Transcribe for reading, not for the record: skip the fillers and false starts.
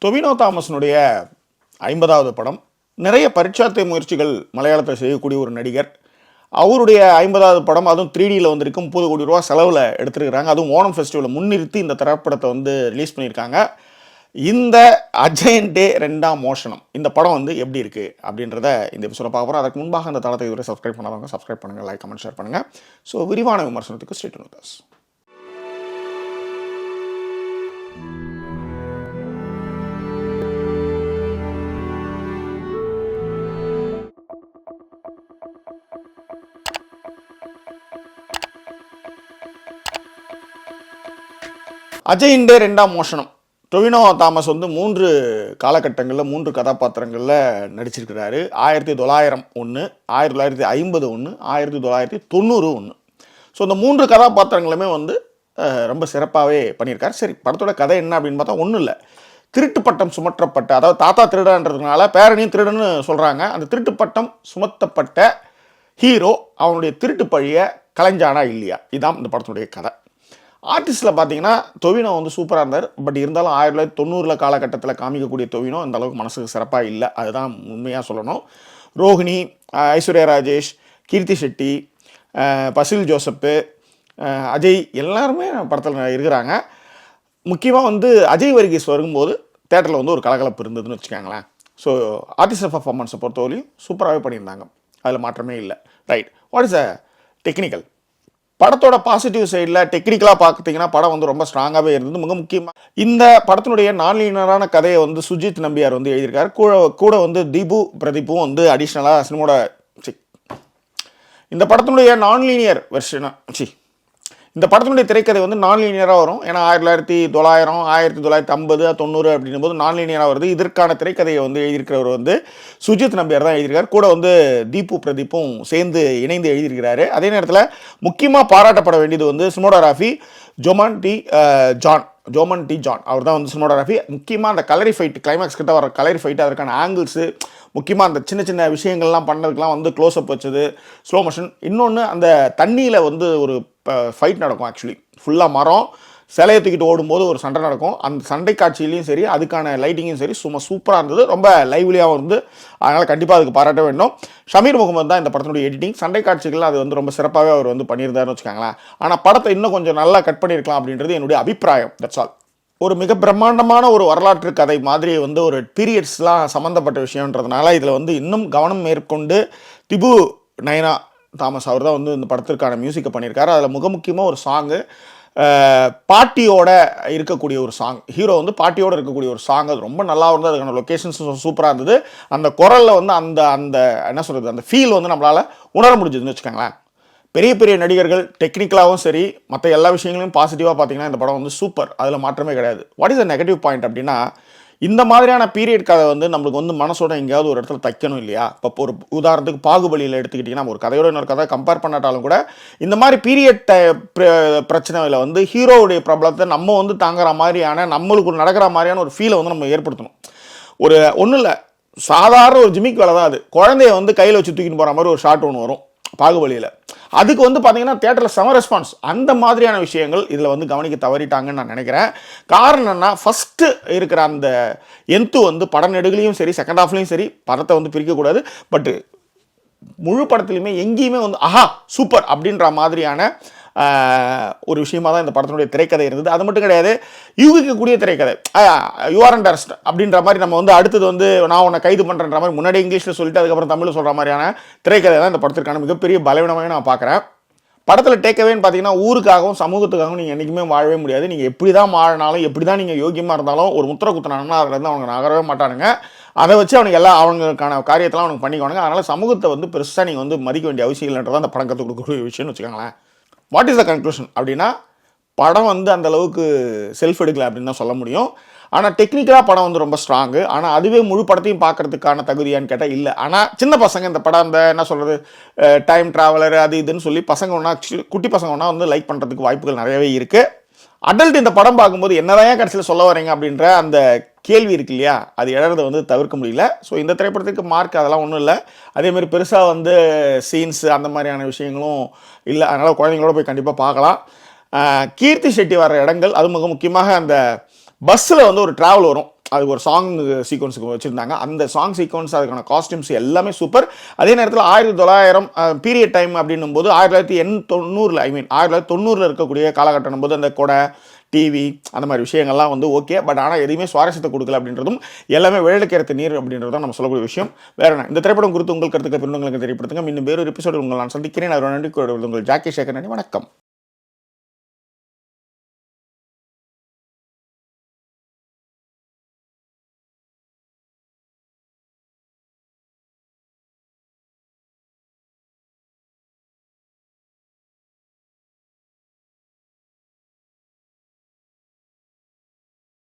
டொவினோ தாமஸனுடைய 50வது படம். நிறைய பரீட்சார்த்த முயற்சிகள் மலையாளத்தில் செய்யக்கூடிய ஒரு நடிகர். அவருடைய 50வது படம், அதுவும் 3Dயில் வந்திருக்கு. 30 கோடி ரூபா செலவில் எடுத்துருக்கிறாங்க. அதுவும் ஓணம் ஃபெஸ்டிவலை முன்னிறுத்தி இந்த திரைப்படத்தை வந்து ரிலீஸ் பண்ணியிருக்காங்க. இந்த அஜயன்டே 2ஆம் மோஷனம், இந்த படம் வந்து எப்படி இருக்குது அப்படின்றத இந்த எபிசோட பார்க்க போகிறோம். அதுக்கு முன்பாக இந்த தளத்தை இதுவரை சப்ஸ்கிரைப் பண்ணாதவங்க சப்ஸ்கிரைப் பண்ணுங்கள், லைக், கமெண்ட், ஷேர் பண்ணுங்கள். ஸோ விரிவான விமர்சனத்துக்கு ஸ்ட்ரெயிட் வித் அஸ். அஜயன்டே 2ஆம் மோஷனம். டொவினோ தாமஸ் வந்து 3 காலகட்டங்களில் 3 கதாபாத்திரங்களில் நடிச்சிருக்கிறாரு. 1900 ஒன்று, 1950 ஒன்று, 1990 ஒன்று. ஸோ இந்த 3 கதாபாத்திரங்களுமே வந்து ரொம்ப சிறப்பாகவே பண்ணியிருக்காரு. சரி, படத்தோட கதை என்ன அப்படின்னு பார்த்தா ஒன்றும் இல்லை. திருட்டு பட்டம் சுமற்றப்பட்ட, அதாவது தாத்தா திருடன்றதுனால பேரனையும் திருடன்னு சொல்கிறாங்க. அந்த திருட்டு பட்டம் சுமத்தப்பட்ட ஹீரோ அவனுடைய திருட்டு பழியை கலைஞ்சானா இல்லையா, இதுதான் இந்த படத்தினுடைய கதை. ஆர்டிஸ்டில் பார்த்தீங்கன்னா டொவினோ வந்து சூப்பராக இருந்தார். பட் இருந்தாலும் 1990 காலகட்டத்தில் காமிக்கக்கூடிய டொவினோ இந்த அளவுக்கு மனசுக்கு சிறப்பாக இல்லை, அதுதான் உண்மையாக சொல்லணும். ரோஹிணி, ஐஸ்வர்யா ராஜேஷ், கீர்த்தி ஷெட்டி, பசில் ஜோசப்பு, அஜய் எல்லாருமே படத்தில் இருக்கிறாங்க. முக்கியமாக வந்து அஜய் வர்கீஸ் வரும்போது தேட்டரில் வந்து ஒரு கலகலப்பு இருந்ததுன்னு வச்சுக்கோங்களேன். ஸோ ஆர்டிஸ்ட் பர்ஃபார்மன்ஸை பொறுத்தவரையும் சூப்பராகவே பண்ணியிருந்தாங்க, அதில் மாற்றமே இல்லை. Right, what is a technical? படத்தோட பாசிட்டிவ் சைடில் டெக்னிக்கலாக பார்த்தீங்கன்னா படம் வந்து ரொம்ப ஸ்ட்ராங்காகவே இருந்தது. மிக முக்கியமாக இந்த படத்தினுடைய நான்லீனரான கதையை வந்து சுஜித் நம்பியார் வந்து எழுதியிருக்காரு. கூட வந்து தீபு பிரதீப்பும் வந்து அடிஷ்னலாக சினிமோட இந்த படத்தினுடைய நான்லீனியர் வெர்ஷனா இந்த படத்தினுடைய திரைக்கதை வந்து நான்லீனியராக வரும். ஏன்னா 1900, 1950, 90 அப்படின்னும் போது நான்லீனியராக வருது. இதற்கான திரைக்கதையை வந்து எழுதியிருக்கிறவர் வந்து சுஜித் நம்பியார் தான் எழுதியிருக்கார். கூட வந்து தீபு பிரதீப்பும் சேர்ந்து இணைந்து எழுதியிருக்கிறாரு. அதே நேரத்தில் முக்கியமாக பாராட்டப்பட வேண்டியது வந்து சினிமோடோகிராஃபி ஜோமன் டி ஜான் அவர் தான் வந்து சினிமோடோகிராஃபி. முக்கியமாக அந்த கலரி ஃபைட், கிளைமேக்ஸ் கிட்ட வர கலரி ஃபைட், அதற்கான ஆங்கிள்ஸு, முக்கியமாக அந்த சின்ன சின்ன விஷயங்கள்லாம் பண்ணதுக்கெலாம் வந்து க்ளோஸ்அப் வச்சது, ஸ்லோ மோஷன். இன்னொன்று அந்த தண்ணியில் வந்து ஒரு ஃபைட் நடக்கும். ஆக்சுவலி ஃபுல்லாக மரம் சிலையை தூக்கிட்டு ஓடும்போது ஒரு சண்டை நடக்கும். அந்த சண்டை காட்சியிலையும் சரி, அதுக்கான லைட்டிங்கும் சரி, சும்மா சூப்பராக இருந்தது. ரொம்ப லைவ்லியாகவும் இருந்து, அதனால் கண்டிப்பாக அதுக்கு பாராட்ட வேண்டும். ஷமீர் முகமது தான் இந்த படத்தினுடைய எடிட்டிங். சண்டை காட்சிகள் அது வந்து ரொம்ப சிறப்பாகவே அவர் வந்து பண்ணியிருந்தாருன்னு வச்சுக்காங்களேன். ஆனால் படத்தை இன்னும் கொஞ்சம் நல்லா கட் பண்ணியிருக்கலாம் அப்படின்றது என்னுடைய அபிப்பிராயம். That's all. ஒரு மிக பிரம்மாண்டமான ஒரு வரலாற்று கதை மாதிரி வந்து ஒரு பீரியட்ஸ்லாம் சம்மந்தப்பட்ட விஷயன்றதுனால இதில் வந்து இன்னும் கவனம் மேற்கொண்டு திபு நயனா தாமஸ் அவர் தான் வந்து இந்த படத்திற்கான மியூசிக்கை பண்ணியிருக்காரு. அதில் மிக முக்கியமாக ஒரு சாங்கு, பாட்டியோட இருக்கக்கூடிய ஒரு சாங், ஹீரோ வந்து பாட்டியோடு இருக்கக்கூடிய ஒரு சாங், அது ரொம்ப நல்லா இருந்தது. அதுக்கான லொக்கேஷன்ஸ் சூப்பராக இருந்தது. அந்த குரலில் வந்து அந்த அந்த என்ன சொல்கிறது, அந்த ஃபீல் வந்து நம்மளால் உணர முடிஞ்சதுன்னு வச்சுக்கோங்களேன். பெரிய பெரிய நடிகர்கள் டெக்னிக்கலாகவும் சரி, மற்ற எல்லா விஷயங்களையும் பாசிட்டிவாக பார்த்தீங்கன்னா இந்த படம் வந்து சூப்பர், அதில் மாற்றமே கிடையாது. What is the negative point அப்படின்னா, இந்த மாதிரியான பீரியட் கதை வந்து நம்மளுக்கு வந்து மனசோட எங்கேயாவது ஒரு இடத்துல தைக்கணும் இல்லையா? இப்போ ஒரு உதாரணத்துக்கு பாகுபலியில் எடுத்துக்கிட்டிங்கன்னா, ஒரு கதையோட இன்னொரு கதை கம்பேர் பண்ணாட்டாலும் கூட இந்த மாதிரி பீரியட் பிரச்சனையில் வந்து ஹீரோவுடைய ப்ராப்ளத்தை நம்ம வந்து தாங்குற மாதிரியான, நம்மளுக்கு நடக்கிற மாதிரியான ஒரு ஃபீலை வந்து நம்ம ஏற்படுத்தணும். ஒரு ஒன்றும் இல்லை, சாதாரண ஒரு ஜிமிக் வேலை தான் அது. குழந்தைய வந்து கையில் வச்சு தூக்கிட்டு போகிற மாதிரி ஒரு ஷாட் ஒன்று வரும் பாகுபலியில். அதுக்கு வந்து பார்த்தீங்கன்னா தேட்டரில் செம ரெஸ்பான்ஸ். அந்த மாதிரியான விஷயங்கள் இதில் வந்து கவனிக்க தவறிட்டாங்கன்னு நான் நினைக்கிறேன். காரணம் என்னன்னா, ஃபஸ்ட்டு இருக்கிற அந்த எந்து வந்து படம் நெடுகளையும் சரி, செகண்ட் ஹாஃப்லையும் சரி, படத்தை வந்து பிரிக்கக்கூடாது. பட்டு முழு படத்துலையுமே எங்கேயுமே வந்து ஆஹா சூப்பர் அப்படின்ற மாதிரியான ஒரு விஷயமாக தான் இந்த படத்தினுடைய திரைக்கதை இருந்தது. அது மட்டும் கிடையாது, யூகிக்கக்கூடிய திரைக்கதை. யூ ஆர் அண்டர் அரெஸ்ட் அப்படின்ற மாதிரி நம்ம வந்து அடுத்தது வந்து நான் உன்னை கைது பண்ணுறன்ற மாதிரி முன்னாடி இங்கிலீஷில் சொல்லிட்டு அதுக்கப்புறம் தமிழில் சொல்கிற மாதிரியான திரைக்கதை தான் இந்த படத்திற்கான மிகப்பெரிய பலவீனமாக நான் பார்க்குறேன். படத்தில் டேக்கவேன்னு பார்த்தீங்கன்னா, ஊருக்காகவும் சமூகத்துக்காகவும் நீங்கள் என்றைக்குமே வாழவே முடியாது. நீங்கள் எப்படி தான் வாழினாலும், எப்படி தான் நீங்கள் யோகியமாக இருந்தாலும், ஒரு முத்திரை குத்தினாங்கன்னா அதுலேருந்து அவங்க நகரவே மாட்டானுங்க. அதை வச்சு அவனுக்கு எல்லாம் அவங்களுக்கான காரியத்தெல்லாம் அவனுக்கு பண்ணிக்குவானுங்க. அதனால் சமூகத்தை வந்து பெருசாக நீங்கள் வந்து மதிக்க வேண்டிய அவசியம் இல்லைன்றதான் அந்த படம் கற்றுக் கொடுக்கக்கூடிய விஷயம்னு வச்சுக்கோங்களேன். வாட் இஸ் த கன்க்ளூஷன் அப்படின்னா, படம் வந்து அந்த அளவுக்கு செல்ஃப் எடுக்கலை அப்படின்னு தான் சொல்ல முடியும். ஆனால் டெக்னிக்கலாக படம் வந்து ரொம்ப ஸ்ட்ராங்கு. ஆனால் அதுவே முழு படத்தையும் பார்க்கறதுக்கான தகுதியான்னு கேட்டால் இல்லை. ஆனால் சின்ன பசங்க இந்த படம் அந்த என்ன சொல்கிறது, டைம் ட்ராவலர் அது இதுன்னு சொல்லி பசங்க ஒன்றா, குட்டி பசங்க ஒன்றா வந்து லைக் பண்ணுறதுக்கு வாய்ப்புகள் நிறையவே இருக்குது. அடல்ட் இந்த படம் பார்க்கும்போது என்னதான் கடைசியில் சொல்ல வரீங்க அப்படின்ற அந்த கேள்வி இருக்கு இல்லையா, அது எழறதை வந்து தவிர்க்க முடியல. ஸோ இந்த திரைப்படத்துக்கு மார்க் அதெல்லாம் ஒன்றும் இல்லை. அதேமாதிரி பெருசாக வந்து சீன்ஸ் அந்த மாதிரியான விஷயங்களும் இல்லை. அதனால் குழந்தைங்களோட போய் கண்டிப்பாக பார்க்கலாம். கீர்த்தி ஷெட்டி வர இடங்கள், அது மிக முக்கியமாக அந்த பஸ்ஸில் வந்து ஒரு ட்ராவல் வரும். அது ஒரு சாங் சீக்வன்ஸுக்கு வச்சுருந்தாங்க. அந்த சாங் சீக்வன்ஸ், அதுக்கான காஸ்டியூம்ஸ் எல்லாமே சூப்பர். அதே நேரத்தில் 1900 பீரியட் டைம் அப்படின்னும் போது 1990 1990 இருக்கக்கூடிய காலகட்டம் போது அந்த கொடை, டிவி அந்த மாதிரி விஷயங்கள்லாம் வந்து ஓகே. பட் ஆனால் எதுவுமே சுவாரஸ்யத்தை கொடுக்கல அப்படின்றதும் எல்லாமே வேலைக்கேற்ற நீர் அப்படின்றதும் நம்ம சொல்லக்கூடிய விஷயம். வேற என்ன, இந்த திரைப்படம் குறித்து உங்கள் கருத்துக்கள் உங்களுக்கு தெரியப்படுத்துங்க. இன்னும் வேறொரு எபிசோடு உங்களை நான் சந்திக்கிறேன். அவர் நன்றி, உங்கள் ஜாக்கி சேகர். நன்றி, வணக்கம்.